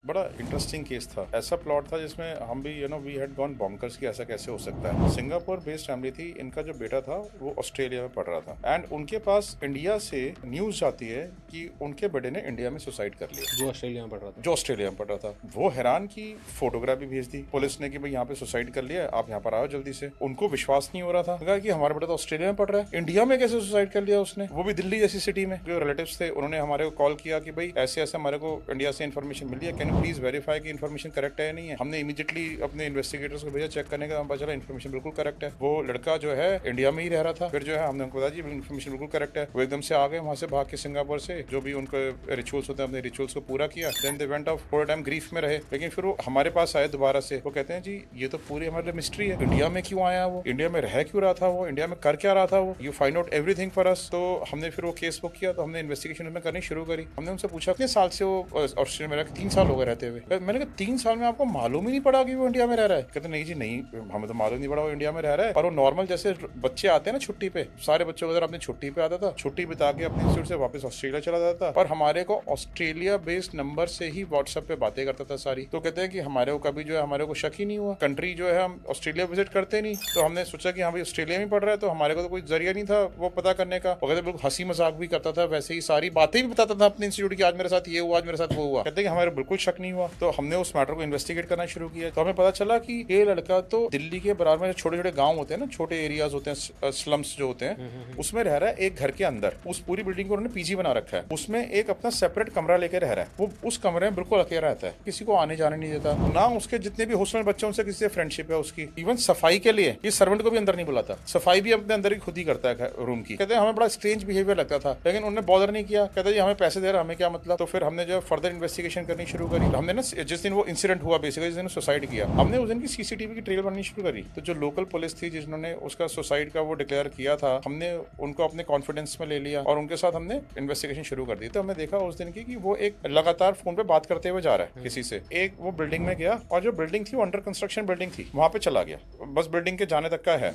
बड़ा interesting case था। ऐसा प्लॉट था जिसमें हम भी वी हैड गॉन बॉन्कर्स कि ऐसा कैसे हो सकता है। सिंगापुर बेस्ड फैमिली थी, इनका जो बेटा था वो ऑस्ट्रेलिया में पढ़ रहा था एंड उनके पास इंडिया से न्यूज जाती है कि उनके बेटे ने इंडिया में सुसाइड कर लिया। जो ऑस्ट्रेलिया में पढ़ रहा था। जो ऑस्ट्रेलिया में पढ़ रहा था वो हैरान की फोटोग्राफ भी भेज दी पुलिस ने कि भाई यहाँ पे सुसाइड कर लिया, आप यहाँ पर आओ जल्दी से। उनको विश्वास नहीं हो रहा था, कहा कि हमारा बेटा तो ऑस्ट्रेलिया में पढ़ रहा है, इंडिया में कैसे सुसाइड कर लिया उसने, वो भी दिल्ली जैसी सिटी में। जो रिलेटिव्स थे उन्होंने हमारे को कॉल किया कि भाई ऐसे ऐसे हमारे को इंडिया से इन्फॉर्मेशन मिली है, कैन यू प्लीज वेरीफाई कि इन्फॉर्मेशन करेक्ट है या नहीं है। हमने इमीडिएटली अपने इन्वेस्टिगेटर्स को भेजा चेक करने का, हम पता चला इन्फॉर्मेशन बिल्कुल करेक्ट है। वो लड़का जो है इंडिया में ही रह रहा था। फिर जो है हमने उनको बताया जी इन्फॉर्मेशन बिल्कुल करेक्ट है। वो एकदम से आ गए वहां से भाग के सिंगापुर से, जो भी उनके रिचुअल्स होते हैं अपने रिचुअल्स को पूरा किया। देन दे वेंट ऑफ, थोड़ा टाइम ग्रीफ में रहे, लेकिन फिर वो हमारे पास आए दोबारा से। वो कहते हैं जी ये तो पूरी हमारे लिए मिस्ट्री है, इंडिया में क्यों आया वो, इंडिया में रह क्यों रहा था वो, इंडिया में कर क्या रहा था वो, you find out everything for us. तो हमने फिर वो केस बुक किया, तो हमने इन्वेस्टिगेशन उसमें करनी शुरू करी। हमने उनसे पूछा कितने साल से वो ऑस्ट्रेलिया में रहा, 3 साल हो गए रहते हुए। मैंने कहा 3 साल में आपको मालूम ही नहीं पड़ा कि वो इंडिया में रह रहा है? कहते नहीं जी नहीं, हमें तो मालूम नहीं पड़ा वो इंडिया में रह रहा है। और वो नॉर्मल जैसे बच्चे आते हैं ना छुट्टी पे, सारे बच्चों को अपनी छुट्टी पे आता था, छुट्टी बिता के अपने इंस्टीट्यूट से वापस ऑस्ट्रेलिया चला जाता था, और हमारे को ऑस्ट्रेलिया बेस्ड नंबर से ही व्हाट्सएप पे बातें करता था सारी। तो कहते हैं कि हमारे को कभी जो है हमारे को शक ही नहीं हुआ, कंट्री जो है हम ऑस्ट्रेलिया विजिट करते नहीं। तो हमने सोचा कि हाँ भाई ऑस्ट्रेलिया में पढ़ रहा है, तो हमारे को तो कोई जरिया नहीं था वो पता करने का। वो कहते बिल्कुल हंसी मजाक भी करता था, वैसे ही सारी बातें भी बताता था अपने इंस्टीट्यूट की, आज मेरे साथ ये हुआ, आज मेरे साथ वो हुआ। कहते हैं कि हमारे बिल्कुल शक नहीं हुआ। तो हमने उस मैटर को इन्वेस्टिगेट करना शुरू किया, तो हमें पता चला कि ये लड़का तो दिल्ली के बराबर में छोटे छोटे गाँव होते हैं ना, छोटे एरियाज होते हैं, स्लम्स जो होते हैं, उसमें रह रहा है एक घर के अंदर। उस पूरी बिल्डिंग को उन्होंने पीजी बना रखा है, उसमें एक अपना सेपरेट कमरा लेकर रह रहा है। वो उस कमरे में बिल्कुल अकेला रहता है, किसी को आने जाने नहीं देता, ना उसके जितने भी हॉस्टल में बच्चे उनसे किसी से फ्रेंडशिप है उसकी। इवन सफाई के लिए ये सर्वेंट को भी अंदर नहीं बुलाता, सफाई भी अपने अंदर ही खुद ही करता है रूम की। कहते हैं हमें बड़ा स्ट्रेंज बिहेवियर लगता था, लेकिन उन्होंने बॉदर नहीं किया। कहते जी हमें पैसे दे रहा, हमें क्या मतलब। तो फिर हमने जो फर्दर इन्वेस्टिगेशन करनी शुरू करी। हमने ना जिस दिन वो इंसिडेंट हुआ, बेसिकली जिस दिन सुसाइड किया, हमने उस दिन की सीसीटीवी की ट्रेल बननी शुरू करी। तो जो लोकल पुलिस थी जिन्होंने उसका सुसाइड का वो डिक्लेयर किया था, हमने उनको अपने कॉन्फिडेंस में ले लिया और उनके साथ हमने इन्वेस्टिगेशन शुरू कर दी। तो हमने देखा उस दिन की कि वो एक लगातार फोन पे बात करते हुए जा रहा है किसी से। एक वो बिल्डिंग में गया और जो बिल्डिंग थी वो अंडर कंस्ट्रक्शन बिल्डिंग थी, वहां पे चला गया, बस बिल्डिंग के जाने तक का है।